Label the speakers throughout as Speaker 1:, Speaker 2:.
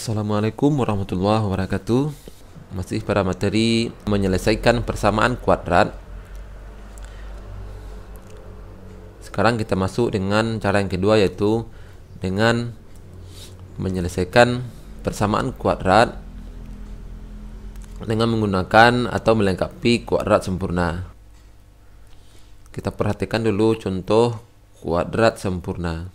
Speaker 1: Assalamualaikum warahmatullahi wabarakatuh. Masih pada materi menyelesaikan persamaan kuadrat. Sekarang kita masuk dengan cara yang kedua, yaitu dengan menyelesaikan persamaan kuadrat dengan menggunakan atau melengkapi kuadrat sempurna. Kita perhatikan dulu contoh kuadrat sempurna.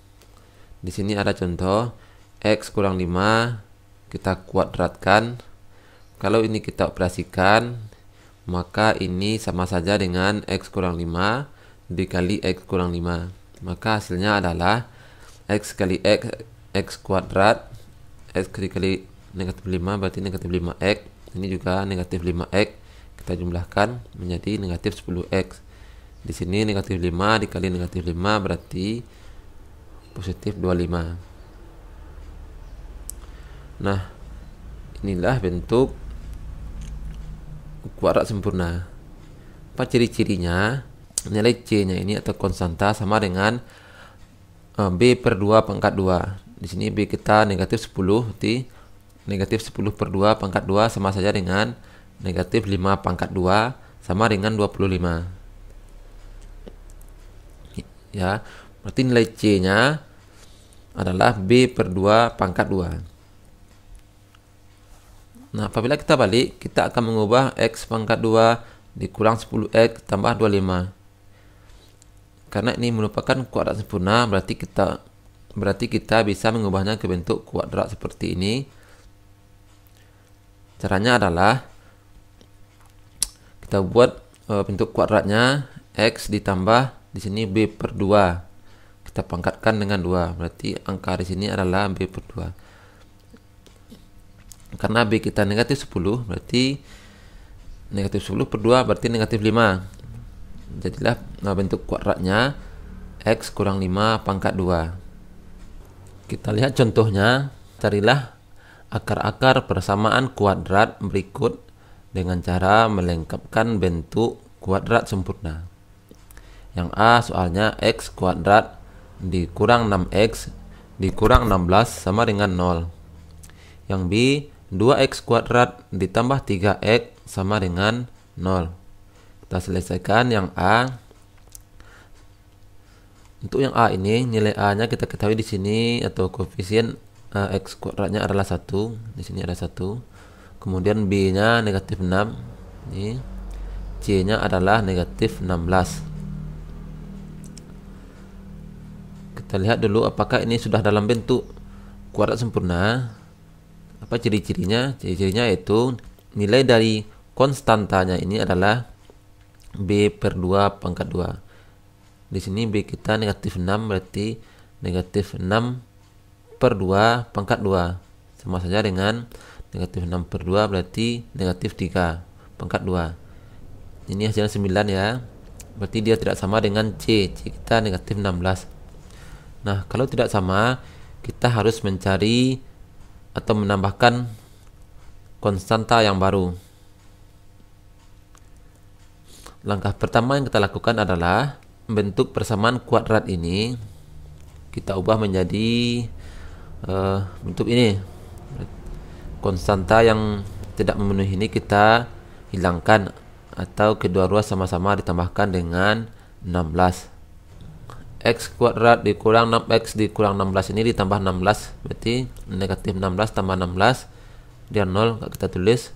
Speaker 1: Di sini ada contoh X kurang 5 kita kuadratkan. Kalau ini kita operasikan, maka ini sama saja dengan X kurang 5 dikali X kurang 5. Maka hasilnya adalah X kali X kuadrat. X dikali negatif 5 berarti negatif 5X. Ini juga negatif 5X. Kita jumlahkan menjadi negatif 10X. Di sini negatif 5 dikali negatif 5 berarti positif 25. Nah, inilah bentuk kuadrat sempurna. Apa ciri-cirinya? Nilai C-nya ini atau konstanta sama dengan B per 2 pangkat 2. Di sini B kita negatif 10, berarti negatif 10 per 2 pangkat 2 sama saja dengan negatif 5 pangkat 2 sama dengan 25. Ya, berarti nilai C-nya adalah B per 2 pangkat 2. Nah, apabila kita balik, kita akan mengubah X pangkat 2 dikurang 10X tambah 25. Karena ini merupakan kuadrat sempurna, berarti kita bisa mengubahnya ke bentuk kuadrat seperti ini. Caranya adalah kita buat bentuk kuadratnya X ditambah di sini B per 2. Kita pangkatkan dengan 2. Berarti angka di sini adalah B per 2. Karena B kita negatif 10, berarti negatif 10 per 2 berarti negatif 5. Jadilah bentuk kuadratnya X kurang 5 pangkat 2. Kita lihat contohnya. Carilah akar-akar persamaan kuadrat berikut dengan cara melengkapkan bentuk kuadrat sempurna. Yang A, soalnya X kuadrat dikurang 6X dikurang 16 sama dengan 0. Yang B, 2X kuadrat ditambah 3X sama dengan 0. Kita selesaikan yang A. Untuk yang A ini, nilai A-nya kita ketahui di sini atau koefisien X kuadratnya adalah 1. Di sini ada 1. Kemudian B-nya negatif 6. Ini. C-nya adalah negatif 16. Kita lihat dulu apakah ini sudah dalam bentuk kuadrat sempurna. Apa ciri-cirinya? Ciri-cirinya yaitu nilai dari konstantanya ini adalah B per 2 pangkat 2. Di sini B kita negatif 6, berarti negatif 6 per 2 pangkat 2. Sama saja dengan negatif 6 per 2 berarti negatif 3 pangkat 2. Ini hasilnya 9 ya. Berarti dia tidak sama dengan C. C kita negatif 16. Nah, kalau tidak sama, kita harus mencari atau menambahkan konstanta yang baru. Langkah pertama yang kita lakukan adalah bentuk persamaan kuadrat ini kita ubah menjadi bentuk ini. Konstanta yang tidak memenuhi ini kita hilangkan atau kedua ruas sama-sama ditambahkan dengan 16. X kuadrat dikurang 6X dikurang 16 ini ditambah 16, berarti negatif 16 tambah 16 dia 0. Kita tulis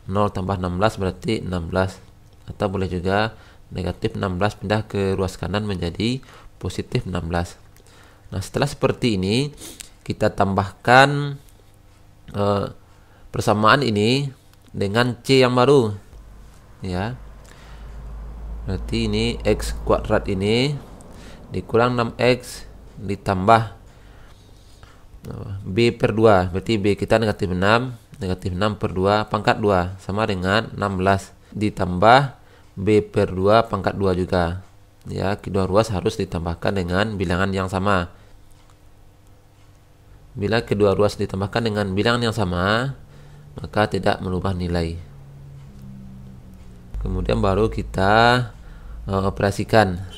Speaker 1: 0 tambah 16 berarti 16. Atau boleh juga negatif 16 pindah ke ruas kanan menjadi positif 16. Nah, setelah seperti ini kita tambahkan persamaan ini dengan C yang baru ya. Berarti ini X kuadrat ini dikurang 6X ditambah B per 2. Berarti B kita negatif 6. Negatif 6 per 2 pangkat 2 sama dengan 16. Ditambah B per 2 pangkat 2 juga. Ya, kedua ruas harus ditambahkan dengan bilangan yang sama. Bila kedua ruas ditambahkan dengan bilangan yang sama, maka tidak merubah nilai. Kemudian baru kita operasikan.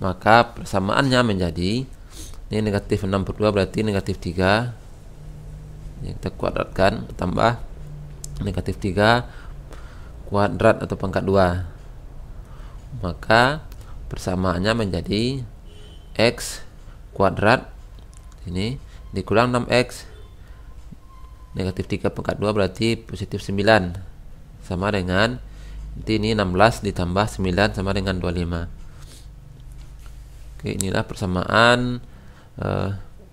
Speaker 1: Maka persamaannya menjadi ini negatif 6 per 2 berarti negatif 3. Ya, kita kuadratkan, tambah negatif 3 kuadrat atau pangkat 2. Maka persamaannya menjadi X kuadrat ini dikurang 6X. Negatif 3 pangkat 2 berarti positif 9, sama dengan ini 16 ditambah 9 sama dengan 25. Oke, inilah persamaan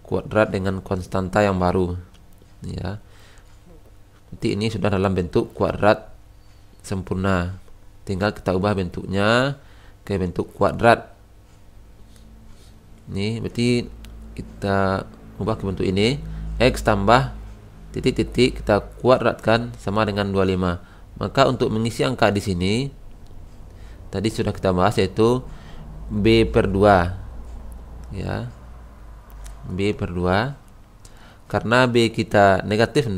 Speaker 1: kuadrat dengan konstanta yang baru ya. Nanti ini sudah dalam bentuk kuadrat sempurna, tinggal kita ubah bentuknya ke bentuk kuadrat. Ini berarti kita ubah ke bentuk ini, X tambah titik-titik kita kuadratkan sama dengan 25. Maka untuk mengisi angka di sini tadi sudah kita bahas, yaitu B per 2 ya, B per 2. Karena B kita negatif 6,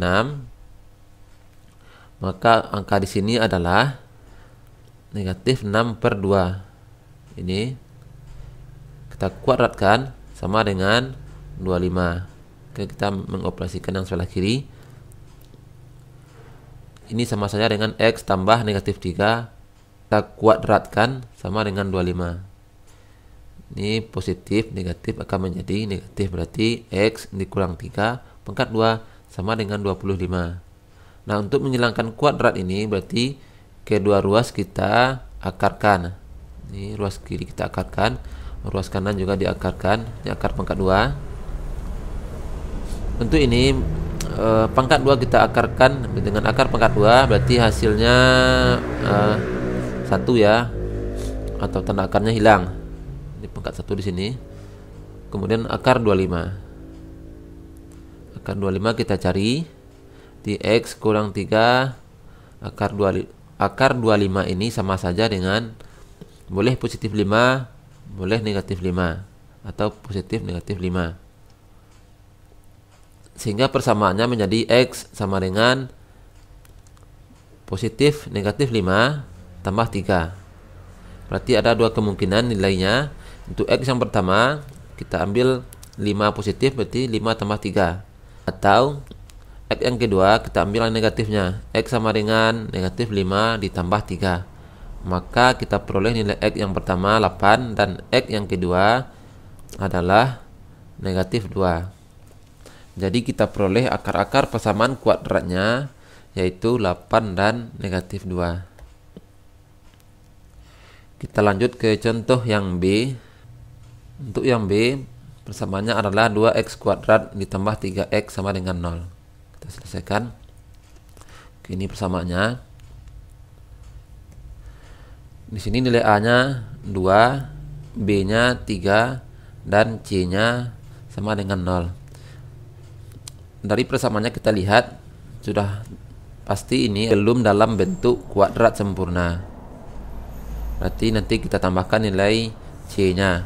Speaker 1: maka angka di sini adalah negatif 6 per 2. Ini kita kuadratkan sama dengan 25. Oke, kita mengoperasikan yang sebelah kiri. Ini sama saja dengan X tambah negatif 3 kita kuadratkan sama dengan 25. Ini positif, negatif akan menjadi negatif, berarti X dikurang 3 pangkat 2 sama dengan 25. Nah, untuk menghilangkan kuadrat ini berarti kedua ruas kita akarkan. Ini ruas kiri kita akarkan, ruas kanan juga diakarkan. Ini akar pangkat 2. Untuk ini pangkat 2 kita akarkan dengan akar pangkat 2, berarti hasilnya 1 ya, atau tanda akarnya hilang. Ini pangkat 1 di sini. Kemudian akar 25. Akar 25 kita cari di X kurang 3 akar 25 ini sama saja dengan boleh positif 5, boleh negatif 5, atau positif negatif 5. Sehingga persamaannya menjadi X sama dengan positif negatif 5 tambah 3. Berarti ada dua kemungkinan nilainya. Untuk X yang pertama kita ambil 5 positif, berarti 5 tambah 3. Atau X yang kedua kita ambil yang negatifnya, X sama dengan negatif 5 ditambah 3. Maka kita peroleh nilai X yang pertama 8 dan X yang kedua adalah negatif 2. Jadi kita peroleh akar-akar persamaan kuadratnya, yaitu 8 dan negatif 2. Kita lanjut ke contoh yang B. Untuk yang B, persamaannya adalah 2x kuadrat ditambah 3x sama dengan 0. Kita selesaikan. Oke, ini persamaannya. Di sini nilai A-nya 2, B-nya 3, dan C-nya sama dengan 0. Dari persamaannya kita lihat sudah pasti ini belum dalam bentuk kuadrat sempurna. Berarti nanti kita tambahkan nilai C-nya.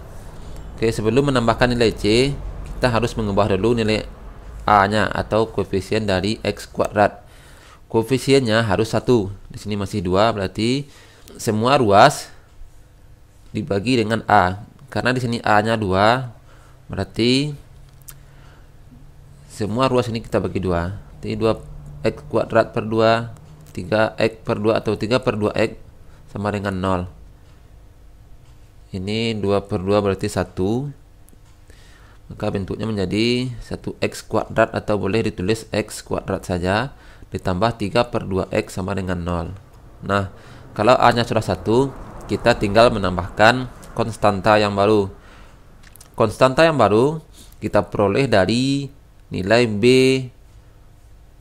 Speaker 1: Oke, sebelum menambahkan nilai C, kita harus mengubah dulu nilai A-nya atau koefisien dari X kuadrat. Koefisiennya harus 1. Di sini masih 2, berarti semua ruas dibagi dengan A. Karena di sini A-nya 2, berarti semua ruas ini kita bagi 2. Jadi 2x kuadrat per 2, 3x per 2 atau 3 per 2x sama dengan 0. Ini 2 per 2 berarti 1. Maka bentuknya menjadi 1x kuadrat, atau boleh ditulis x kuadrat saja, ditambah 3 per 2x sama dengan 0. Nah, kalau A-nya sudah 1, kita tinggal menambahkan konstanta yang baru. Konstanta yang baru kita peroleh dari nilai B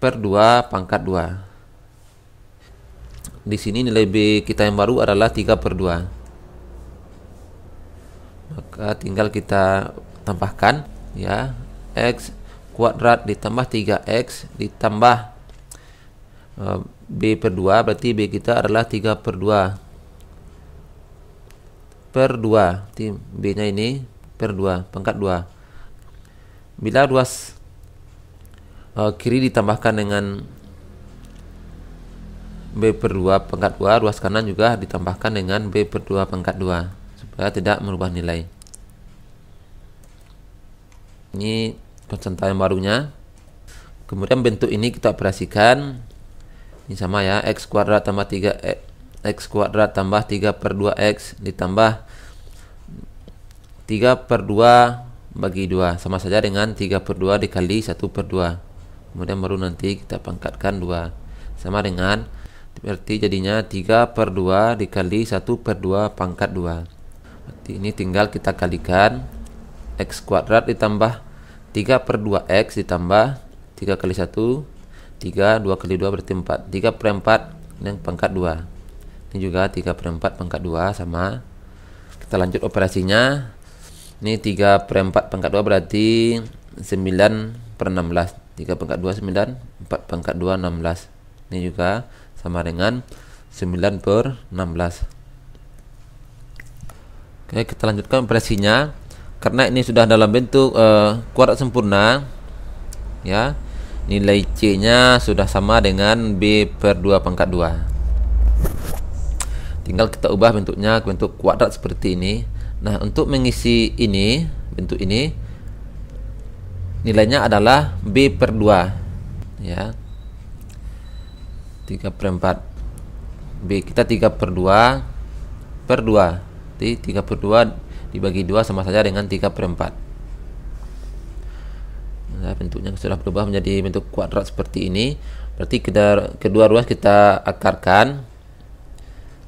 Speaker 1: per 2 pangkat 2. Di sini nilai B kita yang baru adalah 3 per 2. Maka tinggal kita tambahkan ya, x kuadrat ditambah 3x ditambah B per 2, berarti B kita adalah 3 per 2 per 2. B nya ini per 2 pangkat 2. Bila ruas kiri ditambahkan dengan B per 2 pangkat 2, ruas kanan juga ditambahkan dengan B per 2 pangkat 2 supaya tidak merubah nilai. Ini konstanta yang barunya. Kemudian bentuk ini kita operasikan. Ini sama ya, x kuadrat tambah 3 x kuadrat tambah 3 per 2x ditambah 3 per 2 bagi 2 sama saja dengan 3 per 2 dikali 1 per 2. Kemudian baru nanti kita pangkatkan 2 sama dengan, berarti jadinya 3 per 2 dikali 1 per 2 pangkat 2. Berarti ini tinggal kita kalikan, x kuadrat ditambah 3 per 2x ditambah 3 kali 1 3, 2 kali 2 berarti 4, 3 per 4 dan pangkat 2. Ini juga 3 per 4 pangkat 2 sama. Kita lanjut operasinya. Ini 3 per 4 pangkat 2 berarti 9 per 16, 3 pangkat 2 9, 4 pangkat 2 16. Ini juga sama dengan 9 per 16. Oke, kita lanjutkan operasinya. Karena ini sudah dalam bentuk kuadrat sempurna, ya, nilai C nya sudah sama dengan B per 2 pangkat 2. Tinggal kita ubah bentuknya ke bentuk kuadrat seperti ini. Nah, untuk mengisi ini, bentuk ini, nilainya adalah B per 2, ya, 3 per 4. B kita 3 per 2 per 2. Jadi 3 per 2 dibagi 2 sama saja dengan 3 per 4. Nah, bentuknya sudah berubah menjadi bentuk kuadrat seperti ini. Berarti kedua ruas kita akarkan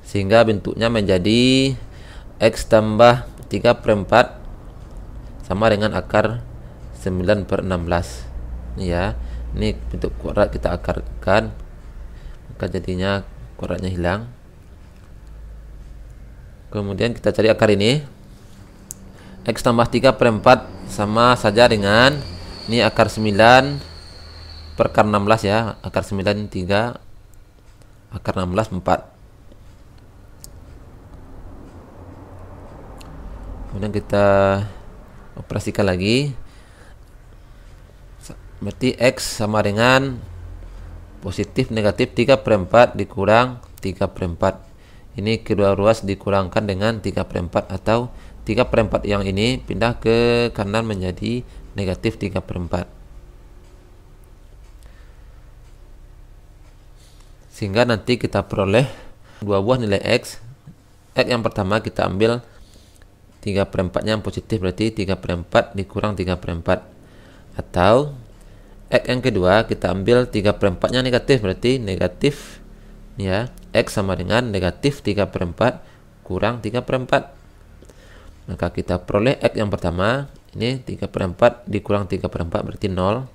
Speaker 1: sehingga bentuknya menjadi x tambah 3 per 4 sama dengan akar 9 per 16. Ini ya, ini bentuk kuadrat kita akarkan, maka jadinya kuadratnya hilang. Kemudian kita cari akar ini. X tambah 3 per 4 sama saja dengan, ini akar 9 per akar 16 ya, akar 9 3, akar 16 4. Kemudian kita operasikan lagi. Berarti X sama dengan positif negatif 3 per 4 dikurang 3 per 4. Ini kedua ruas dikurangkan dengan 3 per 4, atau 3 per 4 yang ini pindah ke kanan menjadi negatif 3 per 4. Sehingga nanti kita peroleh dua buah nilai X. X yang pertama kita ambil 3 per 4 nya yang positif, berarti 3 per 4 dikurang 3 per 4. Atau X yang kedua kita ambil 3 per 4 nya negatif, berarti negatif, ya, X sama dengan negatif 3 per 4 kurang 3 per 4. Maka kita peroleh X yang pertama, ini 3 per 4 dikurang 3 per 4 berarti 0.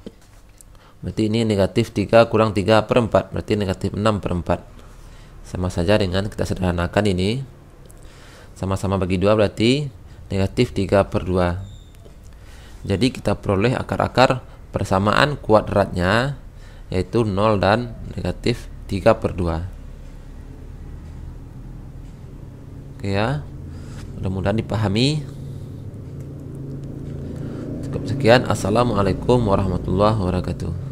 Speaker 1: Berarti ini negatif 3 kurang 3 per 4 berarti negatif 6 per 4. Sama saja dengan kita sederhanakan ini. Sama-sama bagi 2 berarti negatif 3 per 2. Jadi kita peroleh akar-akar persamaan kuadratnya, yaitu 0 dan negatif 3 per 2. Oke ya, mudah-mudahan dipahami. Cukup sekian. Assalamualaikum warahmatullahi wabarakatuh.